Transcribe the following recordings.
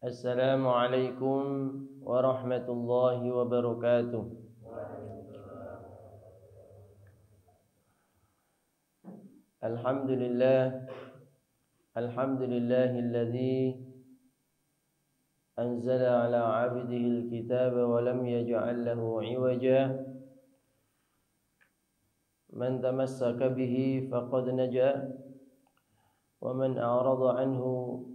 Assalamualaikum warahmatullahi wabarakatuh. Alhamdulillahilladzi anzala ala 'abdihi al-kitaba wa lam yaj'al lahu 'iwaja. Man tamassaka bihi faqad naja wa man a'rada 'anhu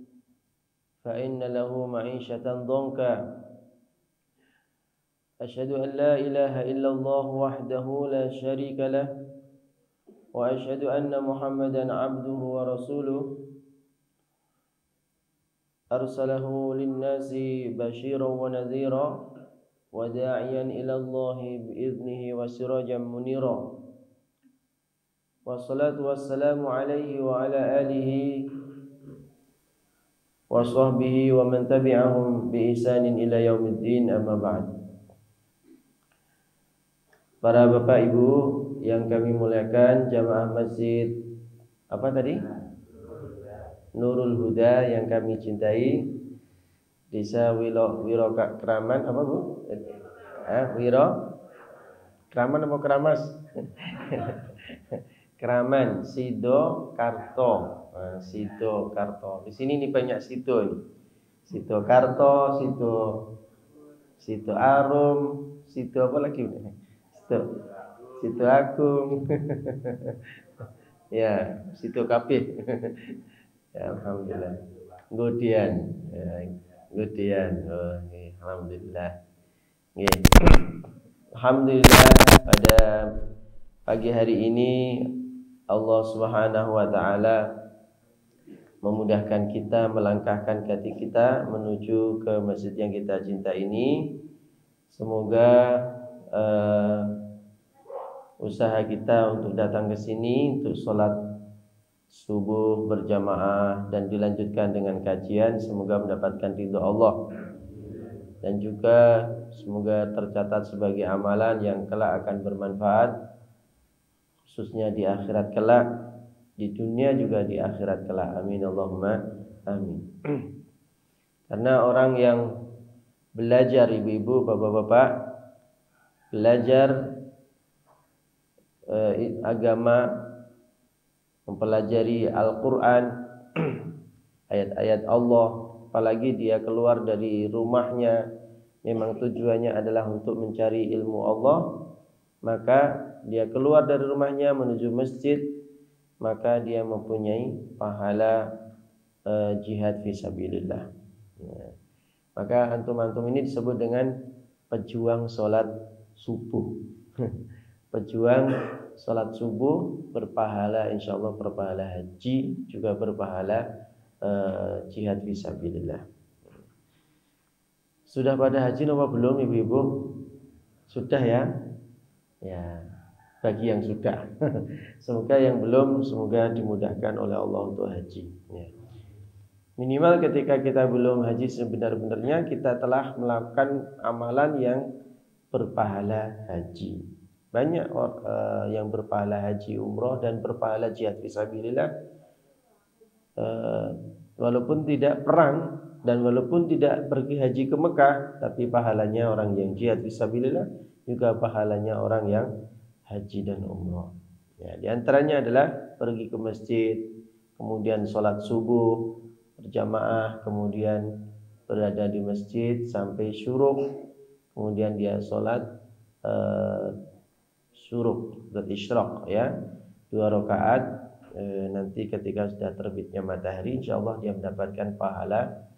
fa inna lahu ma'ishatan dhanka. Asyhadu an la ilaha illallah wahdahu la syarika lah wa asyhadu anna Muhammadan 'abduhu wa rasuluh arsalahu lin-nasi basyiran wa nadhira wa da'iyan ila Allah bi'idnihi wa sirajan munira. Wassalatu wassalamu alaihi wa ala alihi wa sahbihi wa man tabi'ahum bi ihsanin ila yaumiddin, amma ba'd. Para bapak ibu yang kami muliakan, jamaah masjid apa tadi? Nurul Huda yang kami cintai, Desa Wiro Kraman apa Bu? Wiro Kraman apa Kramas? Kraman Sido Karto. Sido Karto. Di sini nih banyak Sido nih. Sido Karto, Sido Arum, Sido apa lagi? Sido Agung. Ya, Sido Kabeh. Ya, alhamdulillah. Ngodian. Oh, alhamdulillah. Alhamdulillah, pada pagi hari ini Allah Subhanahu wa taala memudahkan kita, melangkahkan kaki kita menuju ke masjid yang kita cinta ini. Semoga usaha kita untuk datang ke sini untuk sholat subuh berjamaah dan dilanjutkan dengan kajian, semoga mendapatkan ridho Allah, dan juga semoga tercatat sebagai amalan yang kelak akan bermanfaat, khususnya di akhirat kelak, di dunia juga di akhirat kelak. Amin Allahumma amin. Karena orang yang belajar, ibu-ibu, bapak-bapak, belajar agama, mempelajari Al-Quran, ayat-ayat Allah, apalagi dia keluar dari rumahnya memang tujuannya adalah untuk mencari ilmu Allah, maka dia keluar dari rumahnya menuju masjid, maka dia mempunyai pahala jihad fisabilillah. Maka antum-antum ini disebut dengan pejuang sholat subuh. Pejuang sholat subuh berpahala, insyaallah berpahala haji, juga berpahala jihad fisabilillah. Sudah pada haji apa belum ibu-ibu? Sudah ya? Ya, bagi yang sudah. Semoga yang belum, semoga dimudahkan oleh Allah untuk haji ya. Minimal ketika kita belum haji sebenar-benarnya, kita telah melakukan amalan yang berpahala haji. Banyak yang berpahala haji umroh dan berpahala jihad fisabilillah, walaupun tidak perang dan walaupun tidak pergi haji ke Mekah, tapi pahalanya orang yang jihad fisabilillah juga pahalanya orang yang haji dan umroh ya. Di antaranya adalah pergi ke masjid, kemudian sholat subuh berjamaah, kemudian berada di masjid sampai syuruk, kemudian dia sholat syuruk dan isyraq ya, 2 rakaat. Nanti ketika sudah terbitnya matahari, insyaallah dia mendapatkan pahala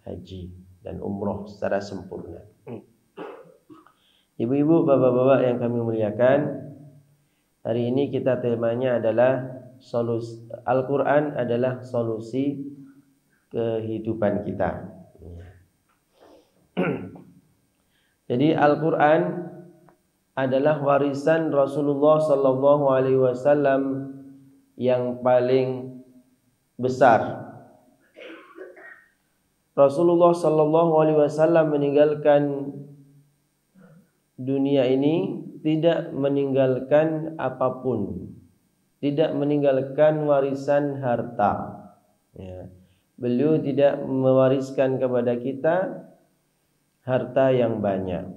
haji dan umroh secara sempurna. Ibu-ibu, bapak-bapak yang kami muliakan, hari ini kita temanya adalah solusi. Al-Quran adalah solusi kehidupan kita. Jadi Al-Quran adalah warisan Rasulullah sallallahu alaihi wasallam yang paling besar. Rasulullah sallallahu alaihi wasallam meninggalkan dunia ini tidak meninggalkan apapun, tidak meninggalkan warisan harta ya. Beliau tidak mewariskan kepada kita harta yang banyak.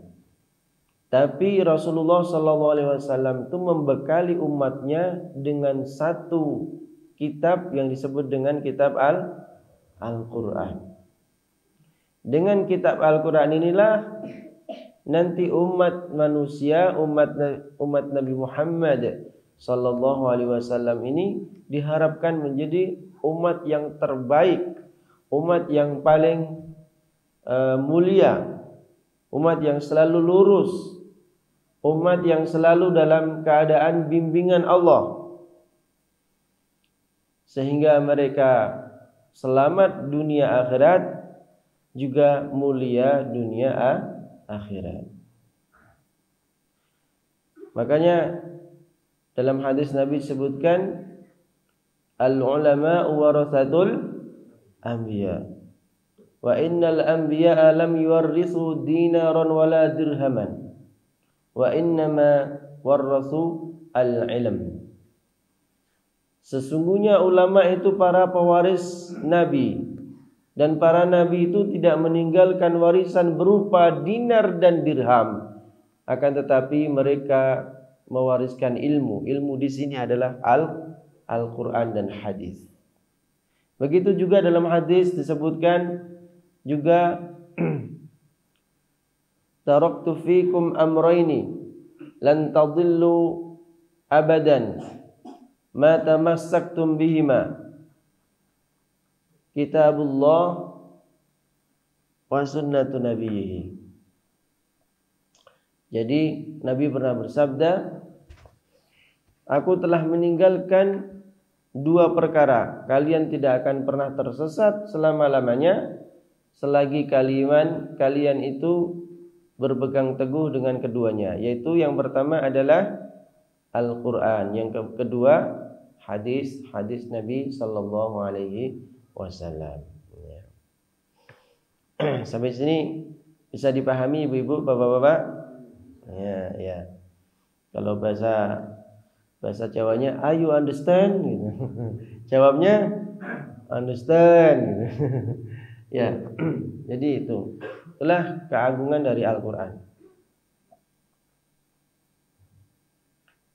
Tapi Rasulullah SAW itu membekali umatnya dengan satu kitab yang disebut dengan kitab Al-Quran. Dengan kitab Al-Quran inilah nanti umat manusia, umat Nabi Muhammad SAW ini diharapkan menjadi umat yang terbaik, umat yang paling mulia, umat yang selalu lurus, umat yang selalu dalam keadaan bimbingan Allah, sehingga mereka selamat dunia akhirat, juga mulia dunia akhirat. Makanya dalam hadis Nabi sebutkan al-ulama warathatul anbiya wa innal anbiya lam yuwarrithu dinaran wala dirhaman wa innama warrathu al-ilm. Sesungguhnya ulama itu para pewaris nabi, dan para nabi itu tidak meninggalkan warisan berupa dinar dan dirham, akan tetapi mereka mewariskan ilmu. Ilmu di sini adalah Al-Quran dan hadis. Begitu juga dalam hadis disebutkan juga taraktu fikum amrayni lan tadillu abadan ma tamassaktum bihima kitabullah wa sunnatu nabiyhi. Jadi Nabi pernah bersabda, aku telah meninggalkan dua perkara, kalian tidak akan pernah tersesat selama-lamanya selagi kalian itu berpegang teguh dengan keduanya, yaitu yang pertama adalah Al-Quran, yang kedua hadis Nabi Sallallahu Alaihi Wasallam. Sampai sini bisa dipahami ibu-ibu, bapak-bapak? Ya. Kalau bahasa Jawanya, "Are you understand?" gitu. Jawabnya understand gitu. Ya. Jadi itulah keagungan dari Al-Qur'an.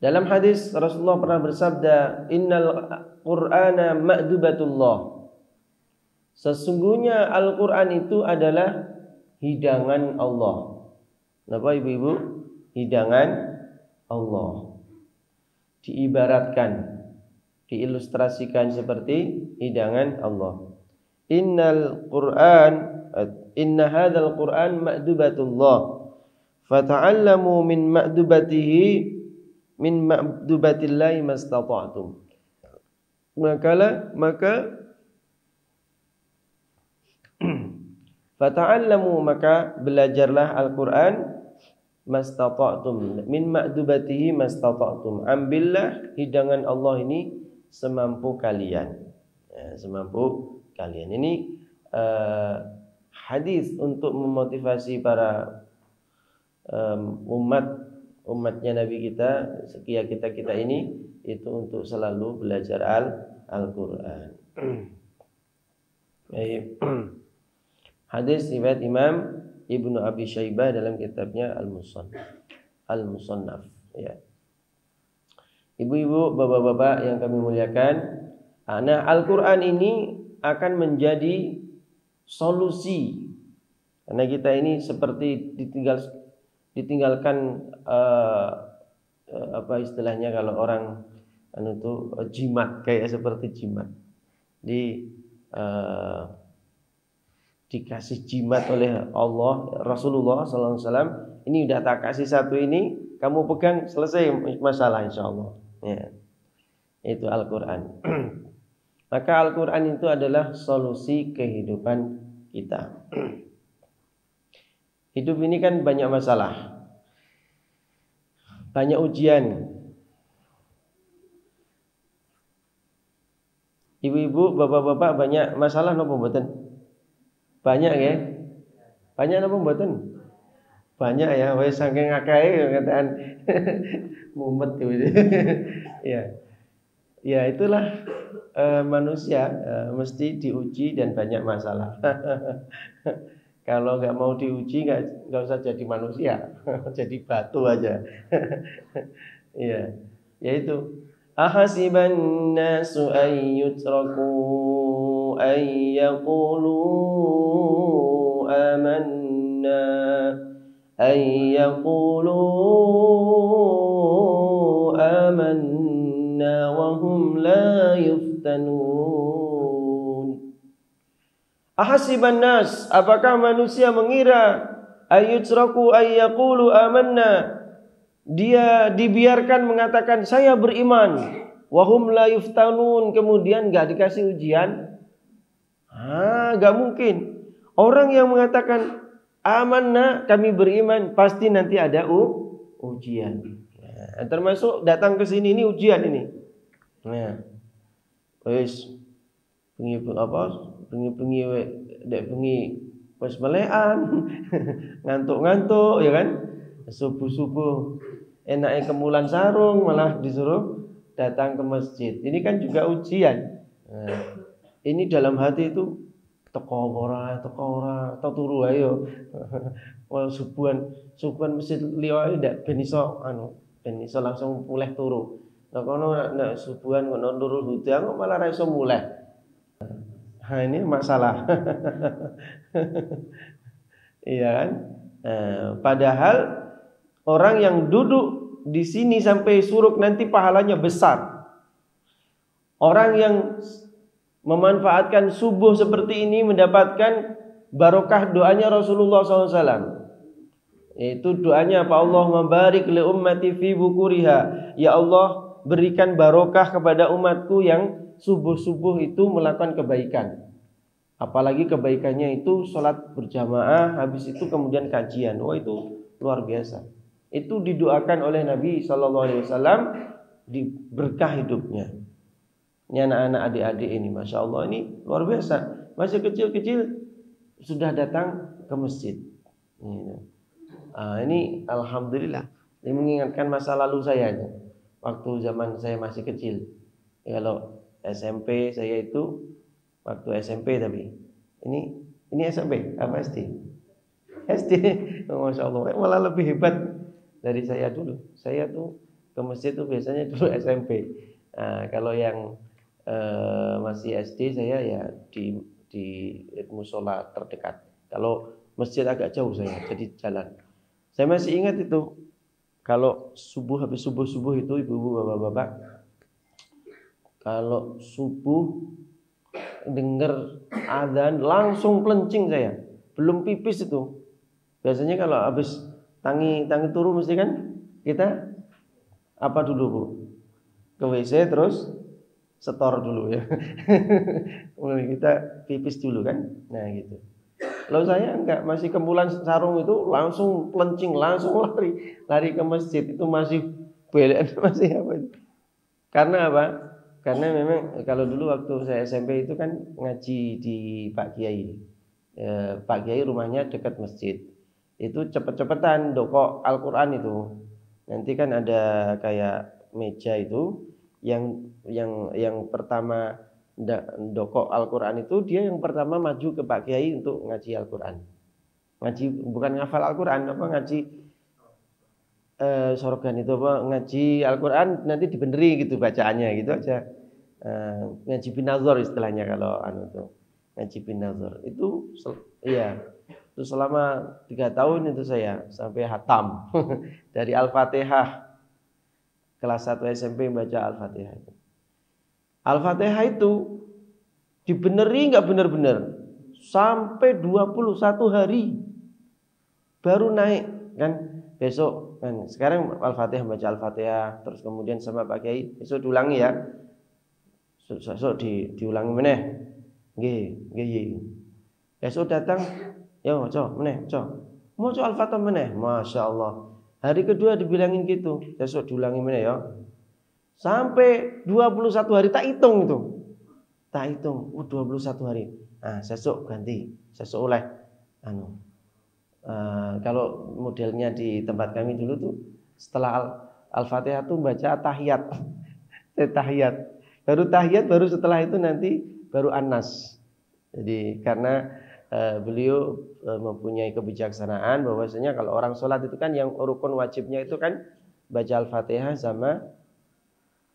Dalam hadis Rasulullah pernah bersabda, "Innal Qur'ana ma'dubatullah." Sesungguhnya Al-Qur'an itu adalah hidangan Allah. Kenapa ibu-ibu? Hidangan Allah. Diibaratkan, diilustrasikan seperti hidangan Allah. Inna hadzal Qur'an ma'dubatullah. Fata'allamu min ma'dubatillahi mastata'tum. Maka belajarlah Al-Quran mastata'tum, min ma'dubatihi mastata'tum. Ambillah hidangan Allah ini semampu kalian. Semampu kalian. Ini hadis untuk memotivasi para umatnya Nabi kita, kita ini itu untuk selalu belajar Al-Quran. Hadis riwayat Imam Ibnu Abi Syaibah dalam kitabnya Al-Musannaf. Ya. Ibu-ibu, bapak-bapak yang kami muliakan, nah Al-Quran ini akan menjadi solusi, karena kita ini seperti ditinggalkan apa istilahnya kalau orang jimat, kayak seperti jimat dikasih jimat oleh Allah, Rasulullah SAW. Ini udah tak kasih satu ini, kamu pegang, selesai masalah insyaallah. Ya. Itu Al-Quran. Maka Al-Quran itu adalah solusi kehidupan kita. Hidup ini kan banyak masalah, banyak ujian. Ibu-ibu, bapak-bapak banyak masalah napa mboten? Banyak ya? Banyak napa mboten? Banyak ya, wis saking akahe ngataan mumet gitu. Ya. Ya itulah manusia mesti diuji dan banyak masalah. Kalau nggak mau diuji nggak usah jadi manusia, jadi batu aja. Iya, yaitu ahasiban nasu an yutraku an yaqulu amanna an yaqulu amanna wa hum la yuftanun. Ahasiban nas, apakah manusia mengira ayyutraku ayyaqulu amanna, dia dibiarkan mengatakan saya beriman, wahum la yuftanun, kemudian enggak dikasih ujian? Enggak mungkin. Orang yang mengatakan amanna, kami beriman, pasti nanti ada ujian. Nah, termasuk datang ke sini ini ujian ini. Nah, wis bengi wis melekan, ngantuk-ngantuk ya kan. Subuh-subuh enaknya kemulan sarung malah disuruh datang ke masjid. Ini kan juga ujian. Nah, ini dalam hati itu teko ora turu ayo. Wal subuhan masjid liwat ndak ben iso langsung mulih turu. Nah kono nek subuhan kono nurul huda kok malah ra iso mulih. Nah, ini masalah. Iya kan? Padahal orang yang duduk di sini sampai suruk nanti pahalanya besar. Orang yang memanfaatkan subuh seperti ini mendapatkan barokah doanya Rasulullah SAW. Itu doanya apa? Allahumma barik li ummati fi bukuriha. Ya Allah, berikan barokah kepada umatku yang subuh-subuh itu melakukan kebaikan. Apalagi kebaikannya itu sholat berjamaah, habis itu kemudian kajian. Wah, itu luar biasa. Itu didoakan oleh Nabi SAW di berkah hidupnya. Ini anak-anak adik-adik ini, Masya Allah, ini luar biasa. Masih kecil-kecil sudah datang ke masjid. Ini Alhamdulillah. Ini mengingatkan masa lalu saya. Waktu zaman saya masih kecil. Kalau SMP saya itu waktu SMP, tapi ini SMP apa SD? SD. Masya Allah, malah lebih hebat dari saya dulu. Saya tuh ke masjid tuh biasanya dulu SMP. Kalau yang masih SD saya ya di musola terdekat. Kalau masjid agak jauh saya jadi jalan. Saya masih ingat itu kalau habis subuh itu ibu-ibu bapak-bapak, kalau subuh dengar adzan langsung pelencing saya. Belum pipis itu. Biasanya kalau habis tangi turu mesti kan kita apa dulu, Bu? Ke WC terus setor dulu ya. Kita pipis dulu kan. Nah gitu. Kalau saya enggak, masih kemulan sarung itu langsung pelencing, langsung lari ke masjid. Itu masih belen masih apa itu. Karena apa? Karena memang kalau dulu waktu saya SMP itu kan ngaji di Pak Kiai. Pak Kiai rumahnya dekat masjid. Itu cepet-cepetan dokok Al-Qur'an itu. Nanti kan ada kayak meja itu yang pertama dokok Al-Qur'an itu, dia yang pertama maju ke Pak Kiai untuk ngaji Al-Qur'an. Ngaji bukan ngafal Al-Qur'an, apa ngaji sorgan itu apa ngaji Al-Qur'an nanti dibeneri gitu bacaannya gitu aja. Ngaji binazor istilahnya kalau itu. Ngaji binazor. Itu iya. Itu selama 3 tahun itu saya sampai hatam. Dari Al-Fatihah kelas 1 SMP baca Al-Fatihah itu. Al-Fatihah itu dibeneri enggak benar-benar sampai 21 hari baru naik kan. Besok kan sekarang Al-Fatihah baca Al-Fatihah terus kemudian sama Pak Kiai besok diulangi ya. Besok diulangi meneh. Nggih. Besok datang yo meneh maca Al-Fatihah meneh. Masya Allah. Hari kedua dibilangin gitu, besok diulangi meneh ya. Sampai 21 hari tak hitung itu. Tak hitung, 21 hari. Nah, sesuk ganti, sesuk oleh kalau modelnya di tempat kami dulu tuh setelah Al-Fatihah tuh baca tahiyat. Tahiyat. Baru tahiyat, baru setelah itu nanti baru An-Nas. Jadi karena beliau mempunyai kebijaksanaan bahwasanya kalau orang sholat itu kan yang rukun wajibnya itu kan baca Al-Fatihah sama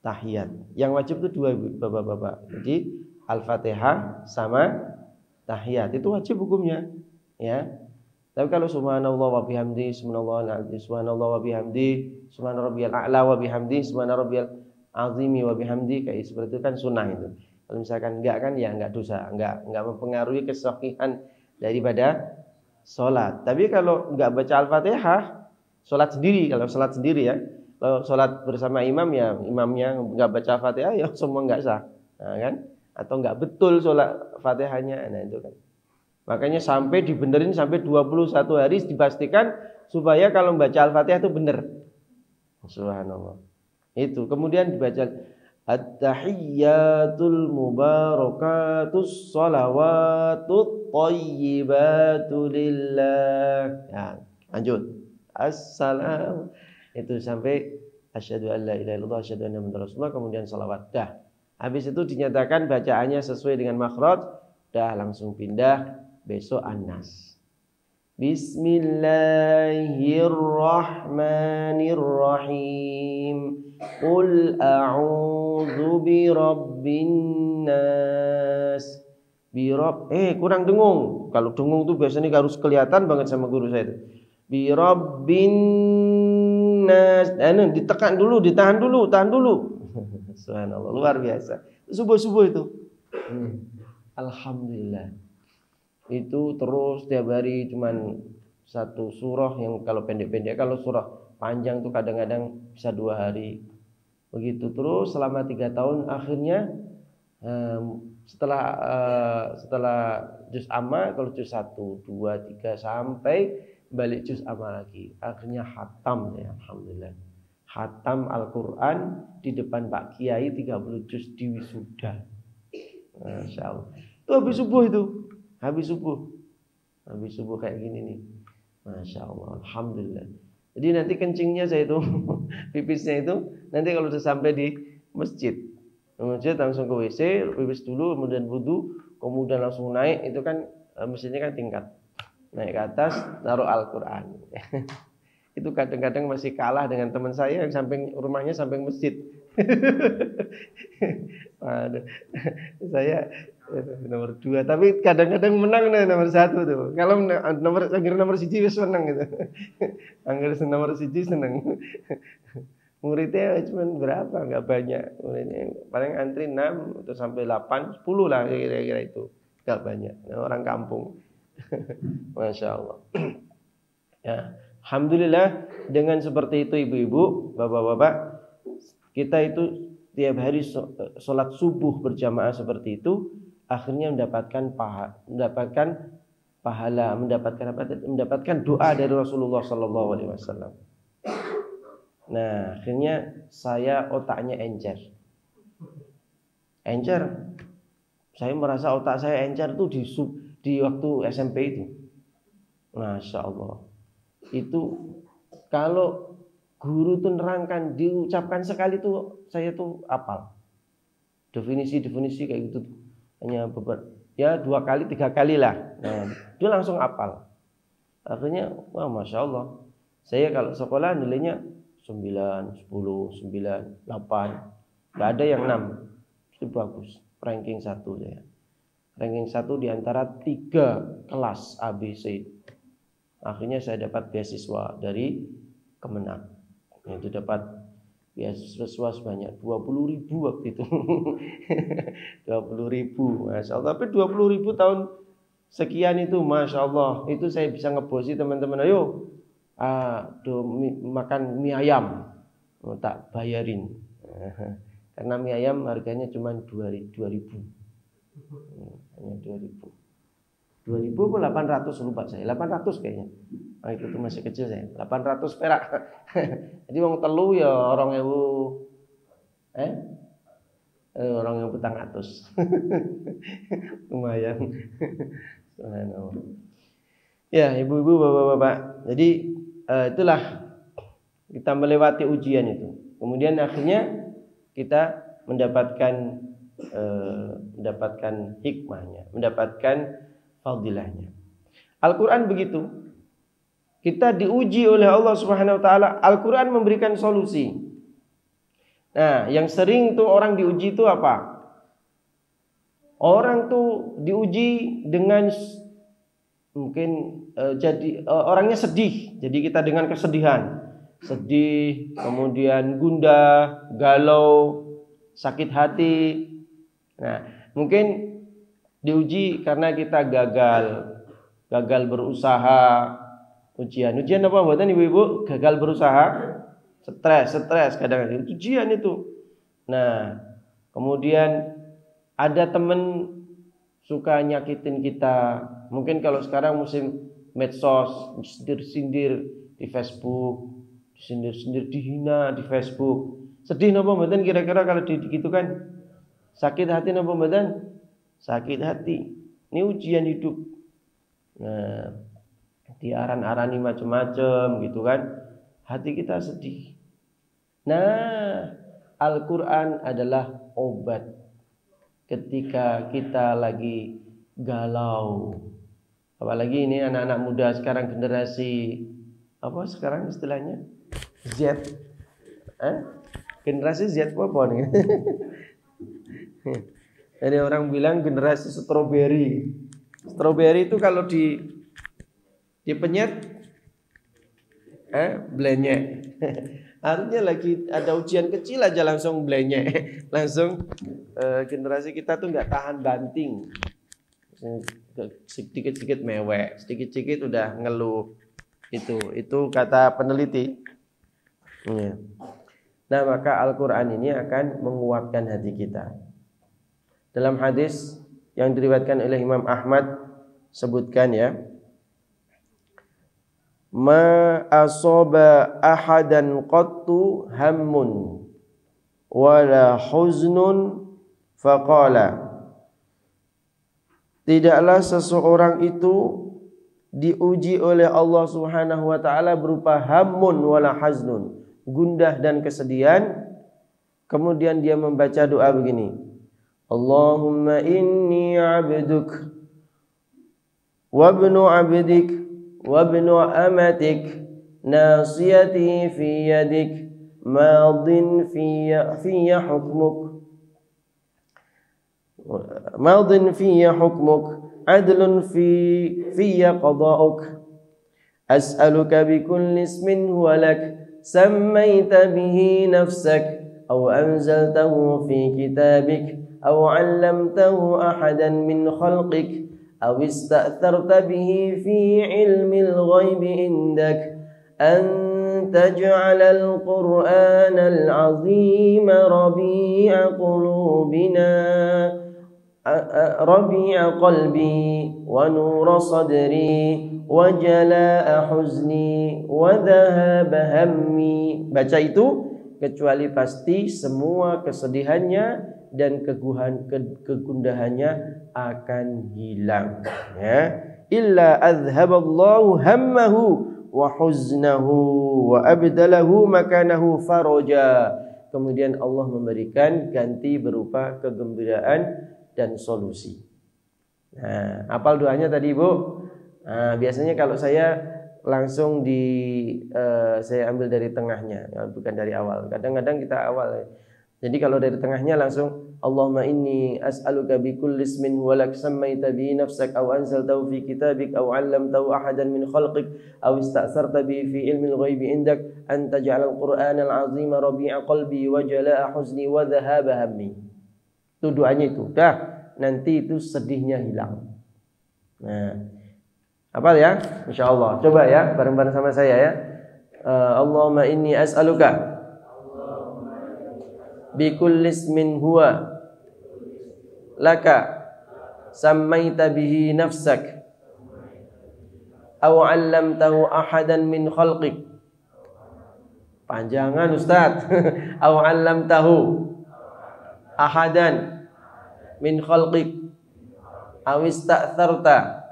tahiyat. Yang wajib itu dua Bapak-bapak. Jadi Al-Fatihah sama tahiyat itu wajib hukumnya, ya. Tapi kalau subhanallah wa bihamdi, subhanallah wa bihamdi, subhana rabbiyal a'la wa bihamdi, subhana rabbiyal azimi wa bihamdi, kayak seperti itu kan sunnah itu. Kalau misalkan enggak kan ya enggak dosa, enggak mempengaruhi kesahihan daripada salat. Tapi kalau enggak baca Al-Fatihah, salat sendiri, kalau salat sendiri ya. Kalau salat bersama imam ya imamnya enggak baca Al-Fatihah ya semua enggak sah. Nah, kan? Atau enggak betul salat Fatihahnya. Nah, itu kan. Makanya sampai dibenerin sampai 21 hari dipastikan supaya kalau membaca Al-Fatihah itu benar. Subhanallah. Itu kemudian dibaca At-tahiyyatul mubarakatus shalawatut thayyibatu lillah. Ya, lanjut. Assalam. Itu sampai asyhadu an la ilaha illallah asyhadu anna muhammadar rasulullah kemudian salawat. Dah. Habis itu dinyatakan bacaannya sesuai dengan makhraj, dah langsung pindah besok An-Nas. Bismillahirrahmanirrahim. Qul a'udzu birabbin nas. Kurang dengung. Kalau dengung tuh biasanya harus kelihatan banget sama guru saya itu. Birabbin nas. Ditekan dulu, tahan dulu. Subhanallah, luar biasa. Subuh-subuh itu. Alhamdulillah. Itu terus tiap hari cuman satu surah yang kalau pendek-pendek, kalau surah panjang tuh kadang-kadang bisa 2 hari. Begitu terus selama 3 tahun. Akhirnya setelah juz amma, kalau juz 1, 2, 3 sampai balik juz amma lagi. Akhirnya khatam ya, alhamdulillah. Khatam Al-Qur'an di depan Pak Kiai 30 juz di wisuda. Masyaallah. Itu habis subuh itu. Habis subuh kayak gini nih. Masya Allah, alhamdulillah. Jadi nanti kencingnya saya itu, pipisnya itu, nanti kalau sudah sampai di masjid langsung ke WC, pipis dulu, kemudian wudu, kemudian langsung naik. Itu kan masjidnya kan tingkat. Naik ke atas, taruh Al-Quran. Itu kadang-kadang masih kalah dengan teman saya yang samping rumahnya samping masjid. Waduh, saya nomor 2, tapi kadang-kadang menang nih nomor 1 tuh. Kalau nomor 1 wis menang gitu. Angger nomor 1 seneng. Muridnya cuma berapa? Enggak banyak. Muridnya paling antri 6 atau sampai 8, 10 lah kira-kira itu. Enggak banyak. Orang kampung. Masya Allah. Ya, alhamdulillah dengan seperti itu ibu-ibu, bapak-bapak, kita itu tiap hari sholat subuh berjamaah seperti itu, akhirnya mendapatkan pahala, mendapatkan doa dari Rasulullah Sallallahu Alaihi Wasallam. Nah, akhirnya saya otaknya encer. Saya merasa otak saya encer tuh di waktu SMP itu. Masya Allah. Itu kalau guru tuh nerangkan, diucapkan sekali tuh saya tuh hafal. Definisi kayak gitu tuh. Hanya beberapa, ya 2 kali 3 kali lah. Nah, dia langsung hafal. Akhirnya, wah Masya Allah. Saya kalau sekolah nilainya 9, 10, 9, 8. Gak ada yang 6. Itu bagus. Ranking 1 saya. Ranking 1 di antara 3 kelas ABC. Akhirnya saya dapat beasiswa dari Kemenang. Itu dapat beasiswa sebanyak 20.000 waktu itu. 20.000, Masya Allah. Tapi 20.000 tahun sekian itu, Masya Allah. Itu saya bisa ngebosi teman-teman. Ayo, makan mie ayam. Tak bayarin. Karena mie ayam harganya cuma 2.000. Hanya 2.000. 2.000 atau 800 lupa saya. 800 kayaknya. Nah, itu tuh masih kecil saya. 800 perak. Jadi wong telu ya orang yang petang atus. Lumayan. Ya, ibu-ibu, bapak-bapak. Jadi itulah kita melewati ujian itu. Kemudian akhirnya kita mendapatkan hikmahnya, mendapatkan fadilahnya. Al-Quran begitu. Kita diuji oleh Allah Subhanahu wa taala. Al-Quran memberikan solusi. Nah, yang sering tuh orang diuji itu apa? Orang tuh diuji dengan mungkin orangnya sedih. Jadi kita dengan kesedihan, sedih, kemudian gundah, galau, sakit hati. Nah, mungkin diuji karena kita gagal berusaha. Ujian apa buatan ibu-ibu? Gagal berusaha, stres kadang-kadang ujian itu. Nah, kemudian ada temen suka nyakitin kita. Mungkin kalau sekarang musim medsos, sindir-sindir di Facebook, sindir-sindir dihina di Facebook. Sedih napa mboten kira-kira kalau gitu kan? Sakit hati napa mboten? Sakit hati. Ini ujian hidup. Nah, diaran-arani macam-macam gitu kan. Hati kita sedih. Nah, Al-Quran adalah obat ketika kita lagi galau. Apalagi ini anak-anak muda sekarang, generasi apa sekarang istilahnya? Z. Generasi Z apa nih? Jadi orang bilang generasi stroberi. Stroberi itu kalau dipenyet blenyek. Artinya lagi ada ujian kecil aja langsung blenyek. Langsung generasi kita tuh nggak tahan banting. Sedikit-sedikit mewek, sedikit-sedikit udah ngeluh. Itu kata peneliti. Nah, maka Al-Quran ini akan menguatkan hati kita. Dalam hadis yang diriwayatkan oleh Imam Ahmad sebutkan ya, ma asaba ahadan qattu hammun wala huznun faqala, tidaklah seseorang itu diuji oleh Allah Subhanahu wa taala berupa hammun wala haznun, gundah dan kesedihan. Kemudian dia membaca doa begini, Allahumma inni abduk wa ibnu abdik wa ibnu amatik nasiyati fi yadik madin fiyya hukmuk adlun fiyya qada'uk as'aluka bikulli ismin huwa lak sammaita bihi nafsak aw anzaltahu fi kitabik aw 'allamtahu ahadan min khalqik aw ista'tharta bihi fi 'ilmil ghaibi indak an taj'ala al-Qur'ana al-'azima rabi'a qulubina rabi'a qalbi wa nura sadri wa jalaa huzni wa dhahaba hammi. Baca itu kecuali pasti semua kesedihannya dan kegundahannya akan hilang ya. Illa azhaballahu hammahu wa huznahu wa abdalahu makanahu faraja. Kemudian Allah memberikan ganti berupa kegembiraan dan solusi. Nah, hafal doanya tadi Ibu. Nah, biasanya kalau saya langsung saya ambil dari tengahnya, bukan dari awal. Kadang-kadang kita awal. Jadi kalau dari tengahnya langsung Allahumma inni as'aluka bikulli ismin huwa lak sammaita bihi nafsak aw anzaltahu fi kitabik aw 'allamtahu ahadan min khalqik aw ista'sarta bihi fi ilmil ghaibi indak an taj'alal Qur'ana al-'azima rabi'a qalbi wa jalaa'a huzni wa dhahaba hammi. Itu doanya itu. Dah, nanti itu sedihnya hilang. Nah, hafal ya? Insyaallah. Coba ya bareng-bareng sama saya ya. Allahumma inni as'aluka bikulli ismin huwa laka sammaita bihi nafsak aw 'allamtahu ahadan min khalqik. Panjangan Ustaz. Aw 'allamtahu ahadan min khalqik aw ista'tharta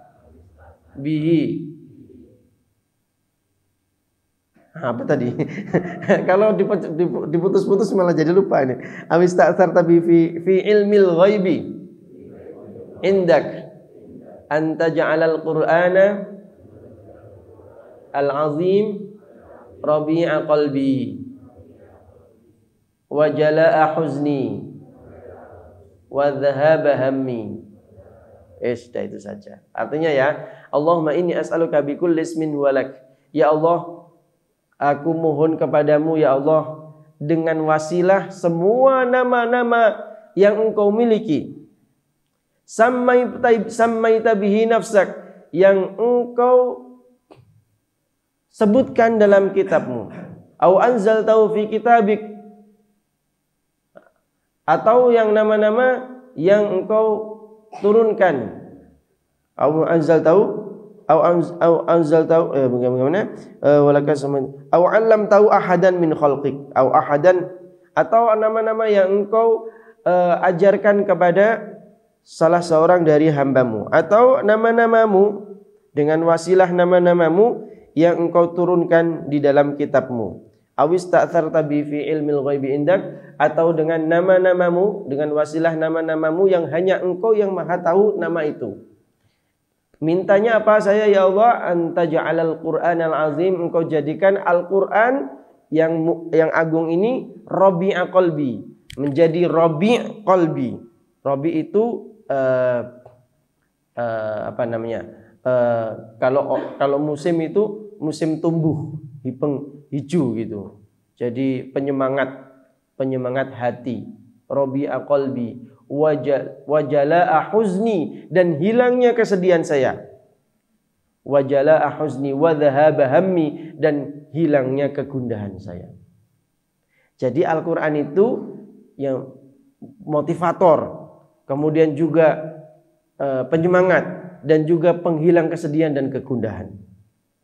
bihi Apa tadi? Kalau diputus-putus malah jadi lupa ini. Awis ta'sarta bi fi ilmil ghaibi indak anta ja'alal qur'ana al-azim rabi'a qalbi wa jala'a huzni wa dhahaba hammi. Sudah itu saja. Artinya ya, Allahumma inni as'aluka bi kulli ismin walak. Ya Allah, aku mohon kepadamu ya Allah dengan wasilah semua nama-nama yang Engkau miliki. Sammaita bihi nafsak, yang Engkau sebutkan dalam kitabmu. Au anzaltahu fi kitabik, atau yang nama-nama yang Engkau turunkan. Au anzaltahu bagaimana? Walaka saman au 'allamtahu ahadan min khalqik, au ahadan, atau nama-nama yang Engkau ajarkan kepada salah seorang dari hambamu, atau nama-namamu dengan wasilah nama-namamu yang Engkau turunkan di dalam kitabmu. Awis ta'tsarta bi fi ilmil ghaibi indak, atau dengan nama-namamu, dengan wasilah nama-namamu yang hanya Engkau yang Maha tahu nama itu. Mintanya apa saya ya Allah? Anta ja'alal Qur'anal azim, Engkau jadikan Al-Qur'an yang agung ini rabi'a qalbi, menjadi rabi' qalbi. Rabi' itu apa namanya? Kalau musim itu musim tumbuh, hijau gitu. Jadi penyemangat hati. Rabi'a qalbi wajala'a huzni, dan hilangnya kesedihan saya. Wajala'a huzni wa dhahaba hammi, dan hilangnya kegundahan saya. Jadi Al-Qur'an itu yang motivator, kemudian juga penyemangat, dan juga penghilang kesedihan dan kegundahan.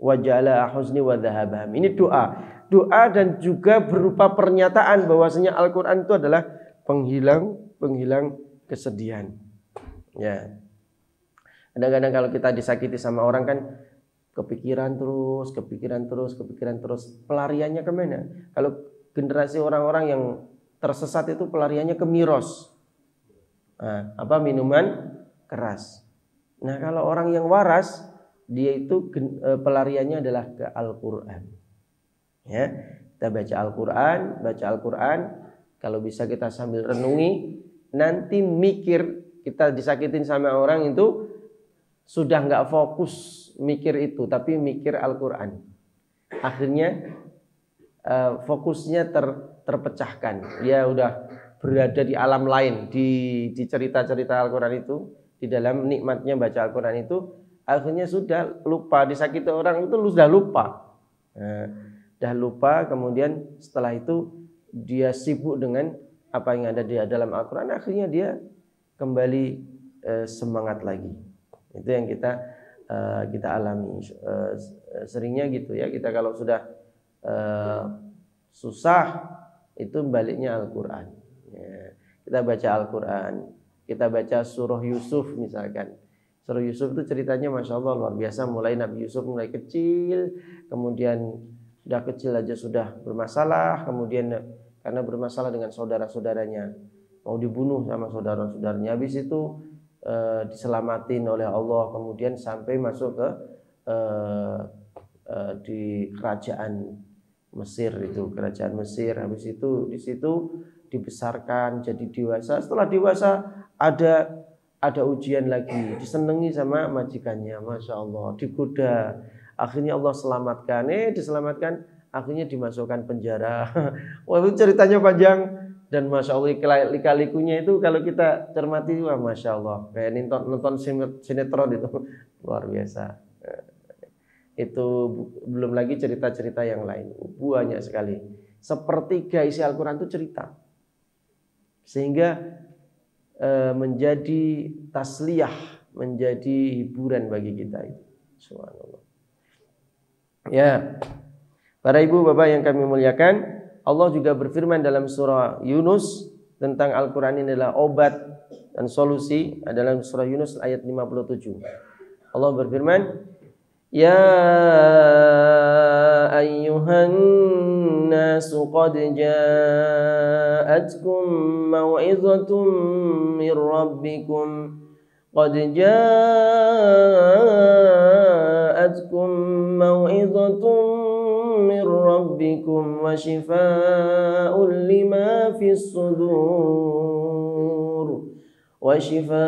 Wajala'a huzni wa dhahaba hammi. Ini doa dan juga berupa pernyataan bahwasanya Al-Qur'an itu adalah penghilang kesedihan. Ya. Kadang-kadang kalau kita disakiti sama orang kan kepikiran terus. Pelariannya kemana? Kalau generasi orang-orang yang tersesat itu pelariannya ke miros. Minuman keras. Nah, kalau orang yang waras, dia itu pelariannya adalah ke Al-Qur'an. Ya, kita baca Al-Qur'an. Kalau bisa kita sambil renungi, nanti mikir, kita disakitin sama orang itu sudah nggak fokus mikir itu, tapi mikir Al-Qur'an. Akhirnya fokusnya terpecahkan. Dia udah berada di alam lain, di cerita-cerita Al-Qur'an itu, di dalam nikmatnya baca Al-Qur'an itu, akhirnya sudah lupa. Disakiti orang itu sudah lupa. Dah lupa, kemudian setelah itu dia sibuk dengan apa yang ada di dalam Al-Quran, akhirnya dia kembali semangat lagi. Itu yang kita alami. Seringnya gitu ya, kita kalau sudah susah itu baliknya Al-Quran. Ya, kita baca Al-Quran, kita baca surah Yusuf misalkan. Surah Yusuf itu ceritanya Masya Allah luar biasa. Mulai Nabi Yusuf mulai kecil, kemudian udah kecil aja sudah bermasalah, kemudian karena bermasalah dengan saudara-saudaranya, mau dibunuh sama saudara-saudaranya. Habis itu diselamatin oleh Allah, kemudian sampai masuk ke di kerajaan Mesir itu, kerajaan Mesir. Habis itu di situ dibesarkan jadi dewasa. Setelah dewasa ada ujian lagi, disenangi sama majikannya, Masya Allah, digoda. Akhirnya Allah selamatkan, diselamatkan. Akhirnya dimasukkan penjara. Wah, itu ceritanya panjang. Dan Masya Allah lika-likunya itu kalau kita cermati, wah Masya Allah, kayak nonton sinetron itu. Luar biasa. Itu belum lagi cerita-cerita yang lain. Banyak sekali. Sepertiga isi Al-Quran itu cerita. Sehingga menjadi tasliyah, menjadi hiburan bagi kita itu. Subhanallah. Ya. Para ibu bapak yang kami muliakan, Allah juga berfirman dalam surah Yunus tentang Al-Quran ini adalah obat dan solusi. Dalam surah Yunus ayat 57. Allah berfirman, Ya ayyuhan nasu qad ja'atkum mau'izatun mir rabbikum qad ja'atkum mau'izatun mir rabbikum wa shifaa'un lima fis sudur wa shifaa'un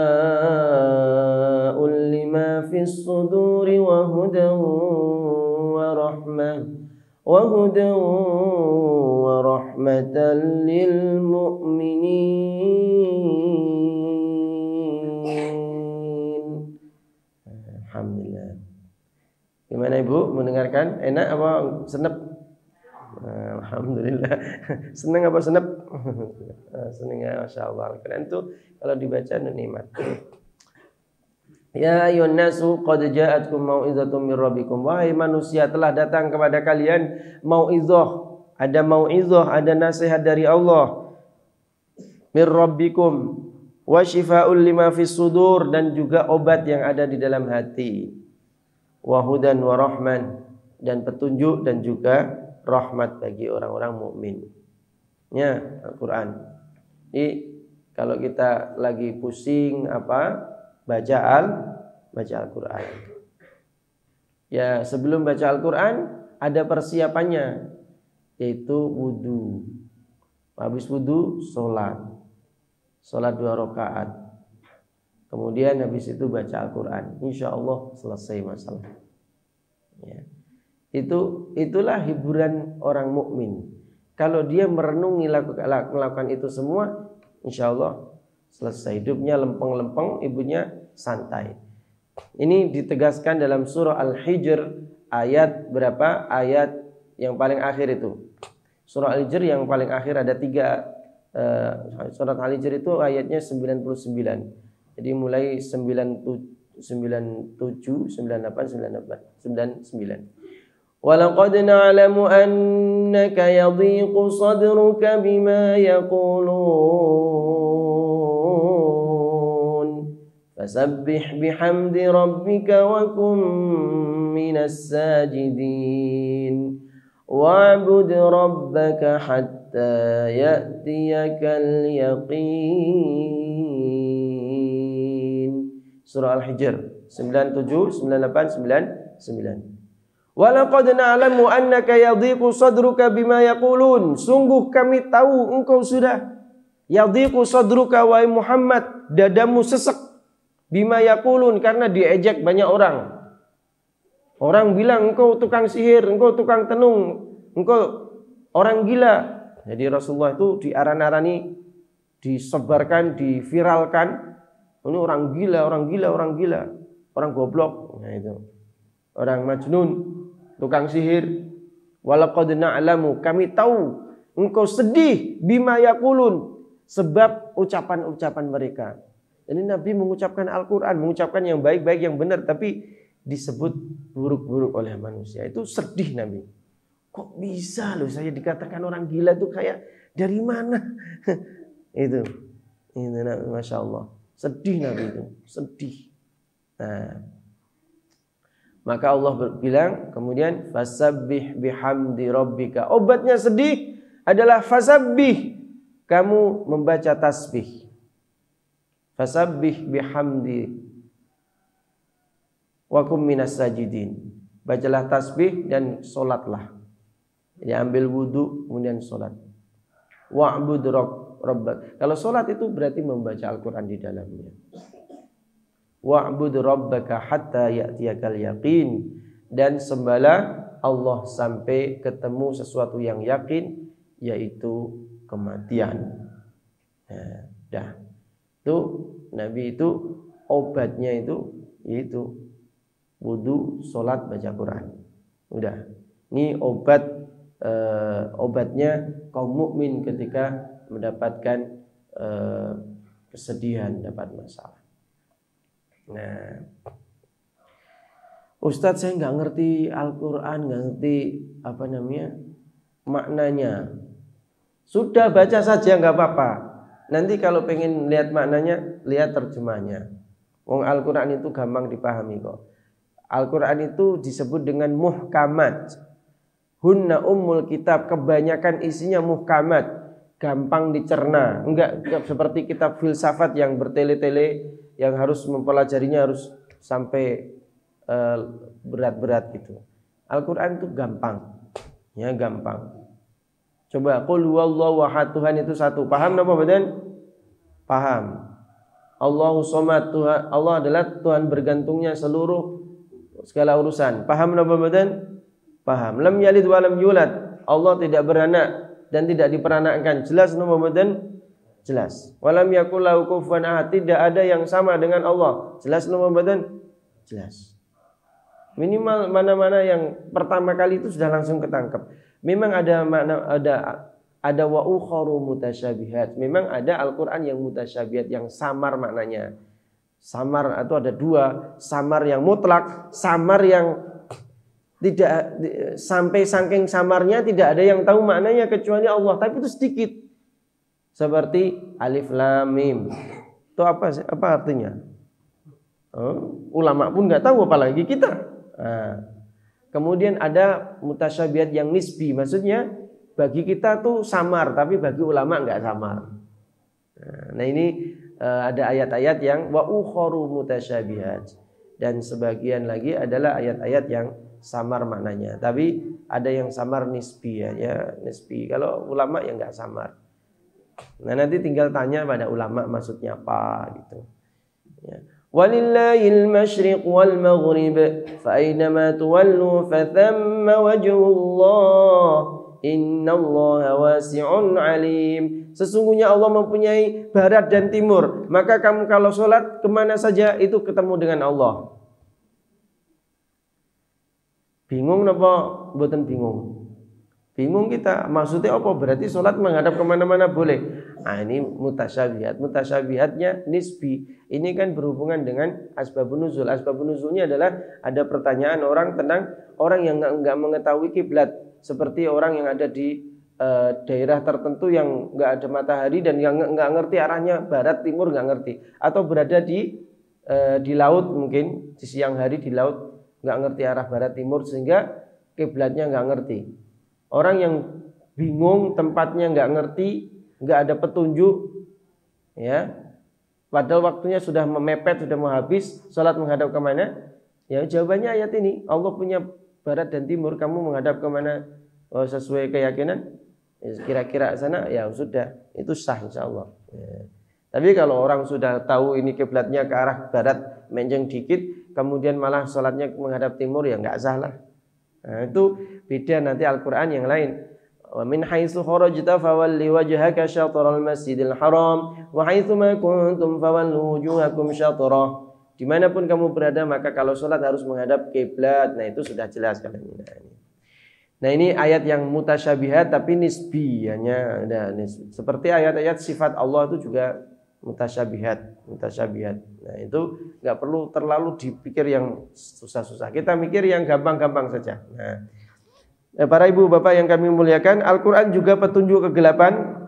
lima fis suduri wa hudan wa rahmatan lil mu'minin. Alhamdulillah. Gimana Ibu mendengarkan? Enak apa senep? Alhamdulillah. Senang apa senep? Senang ya, Masya Allah. Keren tuh kalau dibaca nikmat. Ya ayyuhan nasu qad ja'atkum mau'izatun mir rabbikum. Wahai manusia, telah datang kepada kalian mau'izah. Ada mau'izah, ada nasihat dari Allah. Mir rabbikum wa shifaa'un lima fis sudur, dan juga obat yang ada di dalam hati. Wa hudan wa rahman, dan petunjuk dan juga rahmat bagi orang-orang mukmin. Ya, Al-Qur'an. Jadi kalau kita lagi pusing baca Al-Quran. Ya, sebelum baca Al-Quran ada persiapannya, yaitu wudu. Habis wudu sholat 2 rakaat. Kemudian habis itu baca Al-Quran. Insya Allah selesai masalah. Ya. Itulah hiburan orang mukmin. Kalau dia merenungi melakukan itu semua, insya Allah selesai hidupnya lempeng-lempeng, ibunya santai. Ini ditegaskan dalam surah Al-Hijr ayat berapa? Ayat yang paling akhir itu. Surah Al-Hijr yang paling akhir ada 3. Surah Al-Hijr itu ayatnya 99. Jadi mulai 97, 98, 99. Walaqad na'lamu annaka yadhiqu sadruka bima yaqulun fasabbih bihamdi rabbika wa kum minas sajidin wa'bud rabbaka hatta ya'tiyakal yaqin. Surah Al-Hijr 97, 98, 99. Walaqad na'lamu annaka yadhiqu sadruka bima yaqulun. Sungguh kami tahu engkau sudah yadhiqu sadruka wahai Muhammad, dadamu sesek bima yaqulun, karena diejek banyak orang. Orang bilang engkau tukang sihir, engkau tukang tenung, engkau orang gila. Jadi Rasulullah itu diaran-arani, disebarkan, diviralkan. Ini orang gila, orang gila, orang gila, orang goblok. Nah itu. Orang majnun, tukang sihir. Walaqad na'lamu, kami tahu engkau sedih bima yaqulun, sebab ucapan-ucapan mereka. Jadi Nabi mengucapkan Al-Quran, mengucapkan yang baik-baik, yang benar, tapi disebut buruk-buruk oleh manusia. Itu sedih Nabi. Kok bisa loh saya dikatakan orang gila itu, kayak dari mana? Itu Masya Allah. Sedih Nabi itu, sedih. Nah, maka Allah bilang kemudian fasabbih bihamdi rabbika. Obatnya sedih adalah fasabbih, kamu membaca tasbih. Fasabbih bihamdi wa kum minas sajidin. Bacalah tasbih dan solatlah. Jadi ambil wudu kemudian solat. Wa'bud rabbak. Kalau solat itu berarti membaca Al-Quran di dalamnya. Wa'bud rabbaka hatta ya'tiyakal yaqin, dan sembahlah Allah sampai ketemu sesuatu yang yakin, yaitu kematian. Nah, dah. Itu Nabi itu obatnya itu yaitu wudu, salat, baca Quran. Udah. Ini obatnya kaum mukmin ketika mendapatkan kesedihan, dapat masalah. Nah, Ustadz saya nggak ngerti Al-Quran, nggak ngerti maknanya. Sudah baca saja nggak apa-apa. Nanti kalau pengen lihat maknanya, lihat terjemahnya. Wong Al-Quran itu gampang dipahami kok. Al-Quran itu disebut dengan muhkamat. Hunna ummul kitab, kebanyakan isinya muhkamat, gampang dicerna. Enggak seperti kitab filsafat yang bertele-tele, yang harus mempelajarinya harus sampai berat-berat gitu. Al-Quran itu gampang, ya gampang. Coba qul huwallahu ahad, Tuhan itu satu. Paham apa badan? Paham. Allahu somad, Tuhan, Allah adalah Tuhan bergantungnya seluruh segala urusan. Paham apa badan? Paham. Lam yalid wa lam yulad, Allah tidak beranak dan tidak diperanakkan. Jelas apa badan? Jelas. Walam yakul lahu kufuwan ahad, tidak ada yang sama dengan Allah. Jelas apa badan? Jelas. Minimal mana-mana yang pertama kali itu sudah langsung ketangkep. Memang ada makna, ada wa ukharu mutasyabihat. Memang ada Al-Qur'an yang mutasyabihat, yang samar maknanya. Samar atau ada dua, samar yang mutlak, samar yang tidak sampai saking samarnya tidak ada yang tahu maknanya kecuali Allah, tapi itu sedikit. Seperti alif lam mim. Itu apa artinya? Ulama pun nggak tahu apalagi kita. Kemudian ada mutasyabihat yang nisbi, maksudnya bagi kita tuh samar, tapi bagi ulama nggak samar. Nah ini ada ayat-ayat yang wa ukharu mutasyabihat, dan sebagian lagi adalah ayat-ayat yang samar maknanya, tapi ada yang samar nisbi ya nisbi. Kalau ulama ya nggak samar. Nah nanti tinggal tanya pada ulama maksudnya apa gitu. Ya. Walillahil masyriq wal maghrib fa aynama tuwallu fa thamma wajhullah innallaha wasi'un alim. Sesungguhnya Allah mempunyai barat dan timur, maka kamu kalau sholat kemana saja itu ketemu dengan Allah. Bingung apa? Mboten bingung. Bingung kita, maksudnya apa? Berarti sholat menghadap kemana-mana boleh. Nah ini mutasyabihat. Mutasyabihatnya nisbi. Ini kan berhubungan dengan asbabun nuzul. Asbabun nuzulnya adalah ada pertanyaan orang tentang orang yang enggak mengetahui kiblat, seperti orang yang ada di daerah tertentu yang enggak ada matahari dan yang enggak ngerti arahnya barat timur, enggak ngerti, atau berada di laut, mungkin di siang hari di laut enggak ngerti arah barat timur sehingga kiblatnya enggak ngerti. Orang yang bingung tempatnya enggak ngerti, enggak ada petunjuk, ya. Padahal waktunya sudah memepet, sudah mau habis, salat menghadap kemana? Ya jawabannya ayat ini. Allah punya barat dan timur, kamu menghadap kemana sesuai keyakinan? Kira-kira sana, ya sudah, itu sah insyaallah. Ya. Tapi kalau orang sudah tahu ini kiblatnya ke arah barat, menjeng dikit, kemudian malah salatnya menghadap timur, ya enggak sah lah. Nah, itu beda nanti Al-Qur'an yang lain. Wa min haitsu kharajta fawalli wajhaka syatral masjidil haram wa haitsu ma kuntum fawallu wujuhakum syatrah. Dimanapun kamu berada maka kalau sholat harus menghadap kiblat. Nah itu sudah jelas kan ini. Nah ini ayat yang mutasyabihat tapi nisbi, hanya seperti ayat-ayat sifat Allah itu juga mutasyabihat. Nah itu nggak perlu terlalu dipikir yang susah-susah. Kita mikir yang gampang-gampang saja. Nah, para ibu bapak yang kami muliakan, Al-Quran juga petunjuk kegelapan.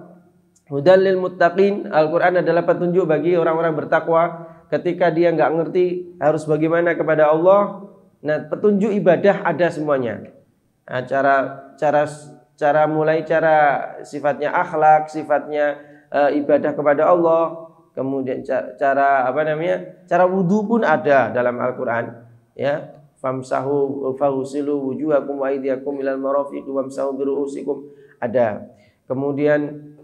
Hudal lil muttaqin. Al-Quran adalah petunjuk bagi orang-orang bertakwa. Ketika dia nggak ngerti harus bagaimana kepada Allah, nah petunjuk ibadah ada semuanya. Nah, cara mulai cara sifatnya akhlak, sifatnya ibadah kepada Allah, kemudian cara cara wudu pun ada dalam Al-Quran, ya. Famsahu fahusilu wujuhakum wa aydiyakum ilal marafiq wamsahu biru'usikum ada. Kemudian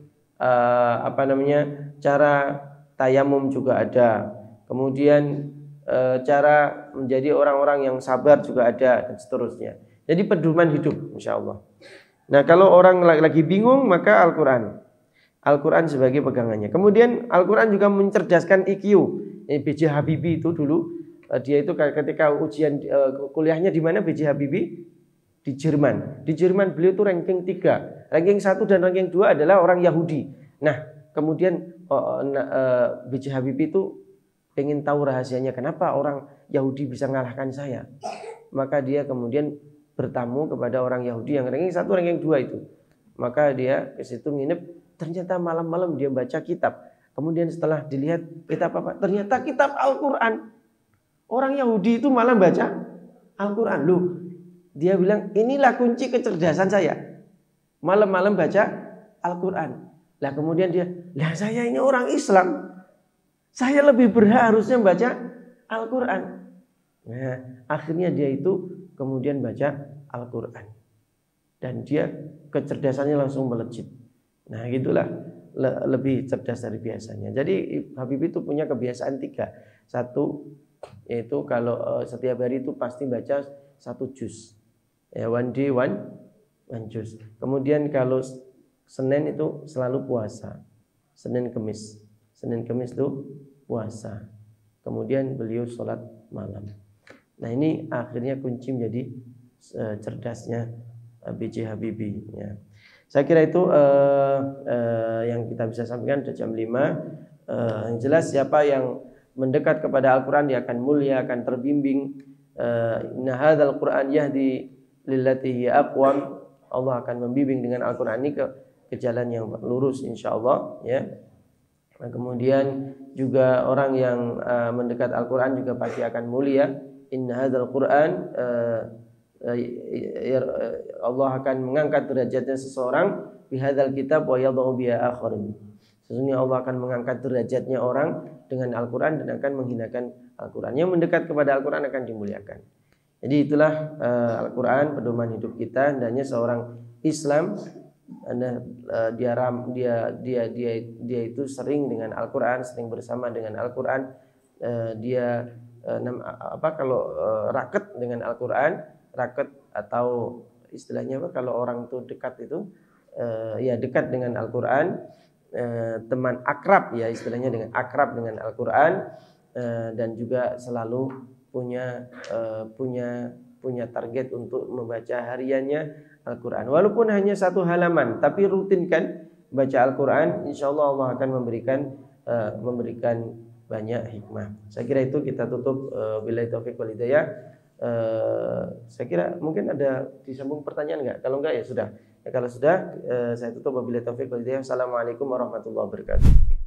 cara tayamum juga ada. Kemudian cara menjadi orang-orang yang sabar juga ada dan seterusnya. Jadi pedoman hidup insyaallah. Nah, kalau orang lagi bingung maka Al-Quran sebagai pegangannya. Kemudian Al-Quran juga mencerdaskan IQ. B.J. Habibie itu dulu dia itu ketika ujian kuliahnya di mana B.J. Habibie? Di Jerman. Di Jerman beliau itu ranking 3. Ranking 1 dan ranking 2 adalah orang Yahudi. Nah, kemudian B.J. Habibie itu pengen tahu rahasianya kenapa orang Yahudi bisa mengalahkan saya. Maka dia kemudian bertamu kepada orang Yahudi yang ranking 1, ranking 2 itu. Maka dia ke situ nginep, ternyata malam-malam dia baca kitab. Kemudian setelah dilihat kitab apa? Ternyata kitab Al-Quran. Orang Yahudi itu malah baca Al-Quran. Loh, Dia bilang, inilah kunci kecerdasan saya. Malam-malam baca Al-Quran. Lah kemudian dia, lah saya ini orang Islam. Saya lebih berhak harusnya baca Al-Quran. Nah, akhirnya dia itu kemudian baca Al-Quran. Dan dia kecerdasannya langsung melejit. Nah gitulah, lebih cerdas dari biasanya. Jadi Habib itu punya kebiasaan 3. Satu, yaitu kalau setiap hari itu pasti baca 1 juz. Ya, one day one juz. Kemudian kalau Senin itu selalu puasa. Senin Kemis itu puasa. Kemudian beliau sholat malam. Nah ini akhirnya kunci menjadi cerdasnya B.J. Habibie. Ya. Saya kira itu yang kita bisa sampaikan. Sudah jam 5. Yang jelas siapa yang mendekat kepada Al-Quran dia akan mulia, akan terbimbing. Inna hadzal Qur'an yahdi lillati hiya aqwam. Allah akan membimbing dengan Al-Quran ini ke jalan yang lurus insyaallah, ya. Nah, kemudian juga orang yang mendekat Al-Quran juga pasti akan mulia. Inna hadzal Qur'an, Allah akan mengangkat derajatnya seseorang bihadzal kitab wa yadh'u biha akharin. Sesungguhnya Allah akan mengangkat derajatnya orang dengan Al-Quran dan akan menghinakan Al-Quran. Yang mendekat kepada Al-Quran akan dimuliakan. Jadi itulah Al-Quran pedoman hidup kita. Hendaknya seorang Islam dia itu sering dengan Al-Quran, sering bersama dengan Al-Quran. Kalau raket dengan Al-Quran, raket atau istilahnya apa kalau orang itu dekat itu ya dekat dengan Al-Quran, teman akrab ya istilahnya dengan akrab dengan Al-Quran, dan juga selalu punya target untuk membaca hariannya Al-Quran. Walaupun hanya 1 halaman, tapi rutinkan baca Al-Quran, insyaallah Allah akan memberikan banyak hikmah. Saya kira itu kita tutup. Billahi taufiq wal hidayah. Saya kira mungkin ada disambung pertanyaan enggak? Kalau enggak ya sudah. Ya, kalau sudah saya tutup. Billahi taufiq wal hidayah. Assalamualaikum warahmatullahi wabarakatuh.